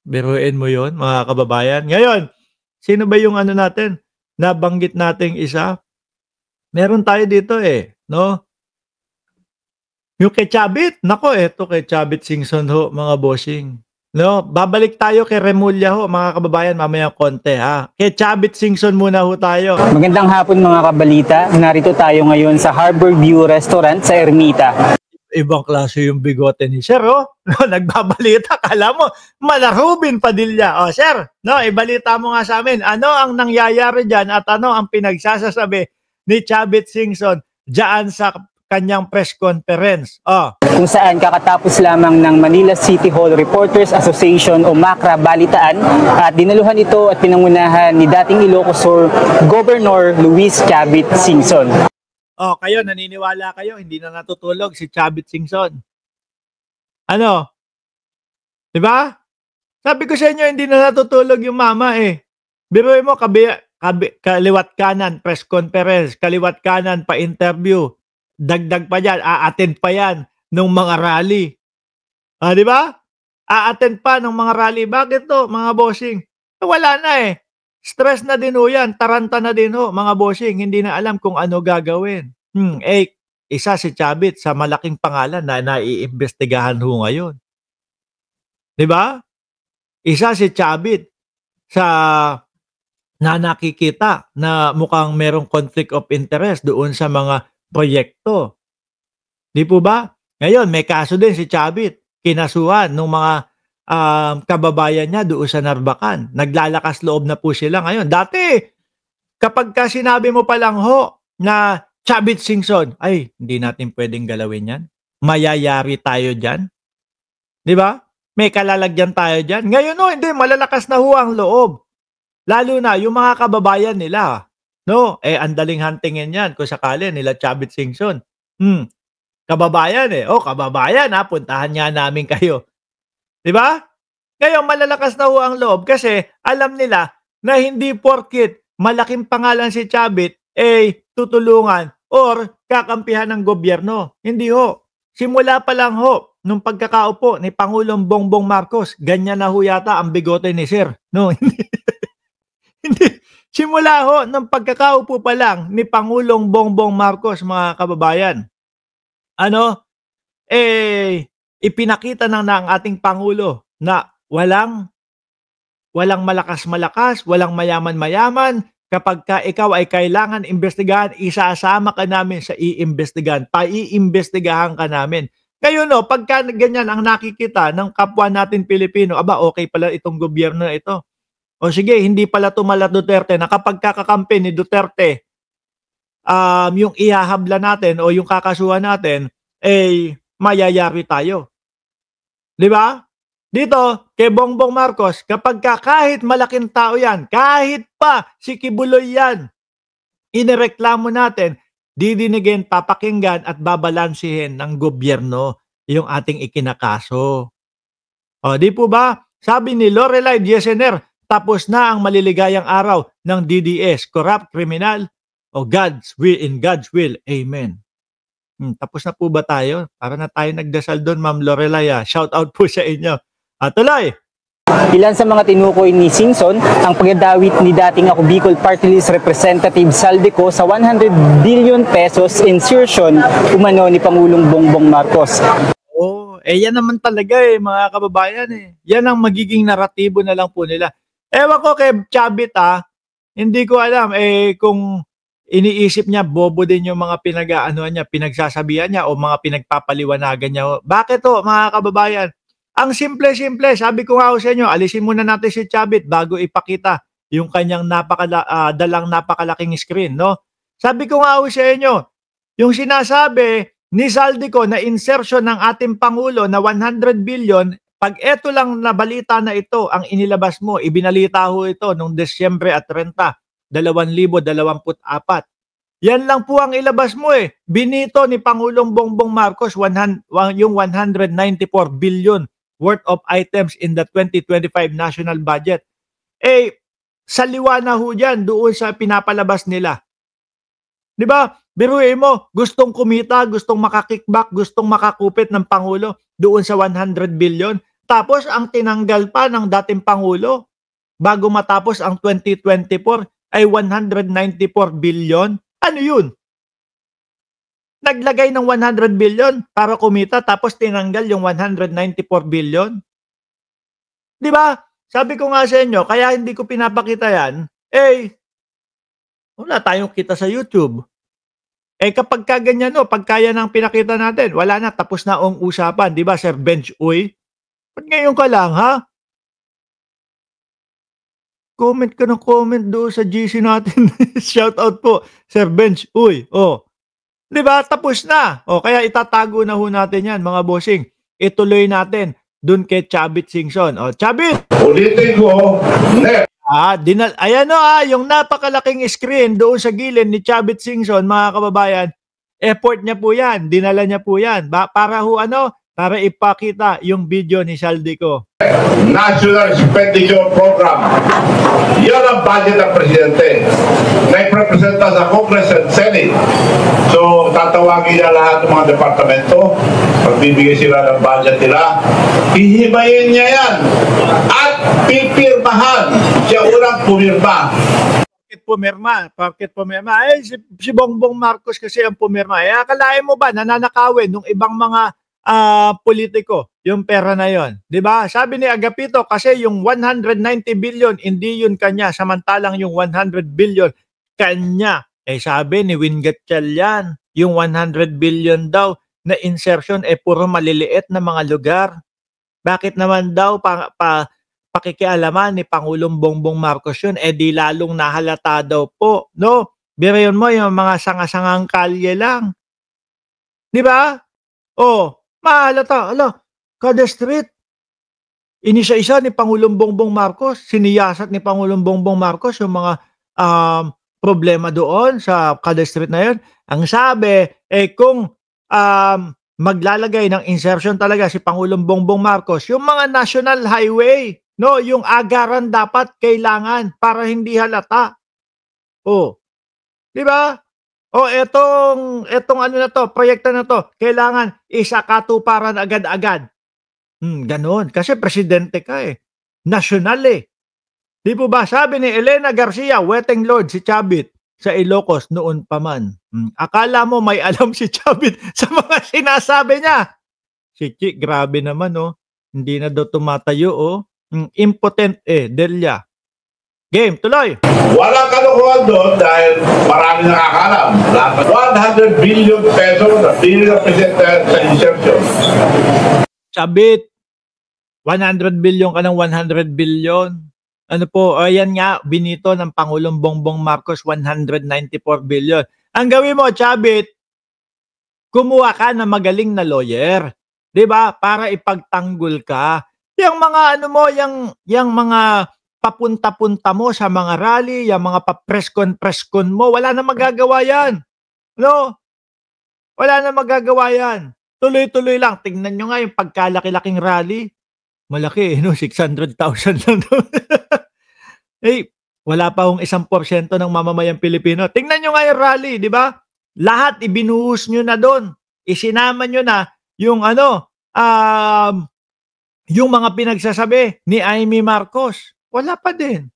Biruin mo 'yun, mga kababayan. Ngayon, sino ba yung ano natin, nabanggit nating isa? Meron tayo dito, 'no, yung kay Chavit. Naku, eto kay Chavit Singson ho, mga bossing, 'no. Babalik tayo kay Remulla ho, mga kababayan, mamayang konti, ha. Kay Chavit Singson muna ho tayo. Magandang hapon mga kabalita. Narito tayo ngayon sa Harbor View Restaurant sa Ermita. Ibang klase yung bigote ni sir, oh. Nagbabalita, akala mo mala Ruben Padilla. Oh, sir, no, ibalita mo nga sa amin, ano ang nangyayari diyan at ano ang pinagsasasabi ni Chavit Singson diyan sa kanyang press conference? Oh. Kung saan kakatapos lamang ng Manila City Hall Reporters Association o MACRA balitaan at dinaluhan ito at pinangunahan ni dating Ilocos Sur Governor Luis Chavit Singson. Oh, kayo naniniwala kayo hindi na natutulog si Chavit Singson? Ano? 'Di ba? Sabi ko sa inyo hindi na natutulog yung mama, Biruin mo kaliwat kanan press conference, kaliwat kanan pa interview. Dagdag pa diyan, a-attend pa 'yan nung mga rally. 'Di ba? A-attend pa ng mga rally. Bakit 'to, mga bossing? Wala na, Stress na din ho 'yan, taranta na din ho, mga bossing, hindi na alam kung ano gagawin. Isa si Chavit sa malaking pangalan na naiimbestigahan ho ngayon. 'Di ba? Isa si Chavit sa na nakikita na mukhang merong conflict of interest doon sa mga proyekto. 'Di po ba? Ngayon may kaso din si Chavit, kinasuhan nung mga kababayan niya doon sa Narbacan. Naglalakas loob na po sila ngayon. Dati, kapagka sinabi mo pa lang ho na Chavit Singson, ay hindi natin puwedeng galawin 'yan. Mayayari tayo diyan. 'Di ba? May kalalagyan tayo diyan. Ngayon ho, hindi, malalakas na ho ang loob. Lalo na yung mga kababayan nila, 'no? Ang daling huntingin 'yan kung sakali nila Chavit Singson. Kababayan, "Oh, kababayan, puntahan nga namin kayo." 'Di ba? Ngayon malalakas na ho ang loob kasi alam nila na hindi porket malaking pangalan si Chavit, tutulungan or kakampihan ng gobyerno. Hindi ho. Simula pa lang ho nung pagkakaupo ni Pangulong Bongbong Marcos, ganyan na ho yata ang bigote ni sir, 'no? Hindi. Simula ho nung pagkakaupo pa lang ni Pangulong Bongbong Marcos, mga kababayan, ano, ipinakita ng ating Pangulo na walang malakas-malakas, walang mayaman-mayaman. Kapagka ikaw ay kailangan imbestigahan, isasama ka namin sa iimbestigahan. Paiimbestigahan ka namin. Ngayon, no, pagka ganyan ang nakikita ng kapwa natin Pilipino, aba, okay pala itong gobyerno na ito. O sige, hindi pala tumala Duterte na kapag kakampi ni Duterte, yung ihahabla natin o yung kakasuhan natin, mayayari tayo. 'Di ba? Dito, kay Bongbong Marcos, kapagka kahit malaking tao yan, kahit pa si Kibuloy yan, inireklamo natin, didinigin, papakinggan at babalansihin ng gobyerno yung ating ikinakaso. O, di po ba? Sabi ni Lorelai Diesener, tapos na ang maliligayang araw ng DDS, corrupt, criminal, o in God's will. Amen. Tapos na po ba tayo? Para na tayo nagdasal doon, Ma'am Lorelai. Shout out po sa inyo. Tuloy! Ilan sa mga tinukoy ni Singson ang pagdadawit ni dating ako Bicol Party List Representative Saldico sa 100 billion pesos insertion umano ni Pangulong Bongbong Marcos. Yan naman talaga mga kababayan Yan ang magiging naratibo na lang po nila. Ewan ko kay Chavit hindi ko alam kung iniisip niya bobo din yung mga pinagsasabihan niya o mga pinagpapaliwanagan niya. Bakit mga kababayan? Ang simple-simple, sabi ko nga sa inyo, alisin muna natin si Chavit bago ipakita yung kanyang dalang napakalaking screen, no? Sabi ko nga sa inyo, yung sinasabi ni Saldico na insertion ng ating Pangulo na 100 billion, pag eto lang na balita na ito ang inilabas mo, ibinalita ho ito noong Desyembre 30, 2024. Yan lang po ang ilabas mo Binito ni Pangulong Bongbong Marcos yung 194 billion worth of items in the 2025 national budget. Saliwa na ho dyan doon sa pinapalabas nila. Di ba? Biruin mo, gustong kumita, gustong makakickback, gustong makakupit ng Pangulo doon sa 100 billion. Tapos ang tinanggal pa ng dating Pangulo bago matapos ang 2024 ay 194 billion. Ano yun? Naglagay ng 100 billion para kumita tapos tinanggal yung 194 billion. Di ba? Sabi ko nga sa inyo, kaya hindi ko pinapakita yan, wala tayong kita sa YouTube. Kapag kaganyan, no, pagkaya ng pinakita natin, wala na, tapos na ang usapan. Di ba, Sir Benj Uy? Ba't ngayon ka lang, ha? Comment ka ng comment doon sa GC natin. Shout out po, Sir Benj Uy. Oh. Di ba? Tapos na. Kaya itatago na ho natin yan, mga bossing. Ituloy natin dun kay Chavit Singson. Chavit! Ulitin ko, Ayan yung napakalaking screen doon sa gilid ni Chavit Singson, mga kababayan. Effort niya po yan. Dinala niya po yan. Para para ipakita yung video ni Saldico. National Expenditure Program. Yan ang budget ng Presidente na iprepresenta sa Congress and Senate. So, tatawagin niya lahat ng mga departamento. Magbibigay sila ng budget nila. Ihimayin niya yan. At pipirmahan. Siya unang pumirma. Bakit pumirma? Si Bongbong Marcos kasi ang pumirma. Akalain mo ba nananakawin ng ibang mga politiko yung pera na yon, 'di ba? Sabi ni Agapito kasi yung 190 billion hindi yun kanya, samantalang yung 100 billion kanya. Sabi ni Win Gatchalian, yung 100 billion daw na insertion puro maliliit na mga lugar. Bakit naman daw pakikialaman ni Pangulong Bongbong Marcos yun? Di lalong nahalata daw po, no? Birayon mo yung mga sanga-sangang kalye lang. 'Di ba? Mahalata, kada street. Inisa-isa ni Pangulong Bongbong Marcos, siniyasat ni Pangulong Bongbong Marcos yung mga problema doon sa kada street na yun. Ang sabi, kung maglalagay ng insertion talaga si Pangulong Bongbong Marcos, yung mga national highway, no, yung agaran dapat kailangan para hindi halata. Di ba? Etong proyekto na to, kailangan isakatuparan agad-agad. Ganon. Kasi presidente ka National Di po ba? Sabi ni Elena Garcia, wetting lord si Chavit sa Ilocos noon pa man. Akala mo may alam si Chavit sa mga sinasabi niya. Si Chi, grabe naman Hindi na daw tumatayo Impotent Delia. Game, tuloy. Walang kalokohan doon dahil marami nakakalam. 100 billion pesos na pinrepresenta sa insertion. Chavit, 100 billion ka ng 100 billion. Ano po, ayan nga, binito ng Pangulong Bongbong Marcos, 194 billion. Ang gawin mo, Chavit, kumuha ka ng magaling na lawyer. 'Di ba? Para ipagtanggol ka. Yung mga yung mga papunta-punta mo sa mga rally, yung mga pa-press-con mo, wala na magagawa yan. No? Wala na magagawa yan. Tuloy-tuloy lang. Tingnan nyo nga yung pagkalaki-laking rally. Malaki, 600,000 lang. Wala pa hong 1% ng mamamayang Pilipino. Tingnan nyo nga yung rally, di ba? Lahat ibinuhos nyo na doon. Isinama nyo na yung yung mga pinagsasabi ni Amy Marcos. Wala pa din.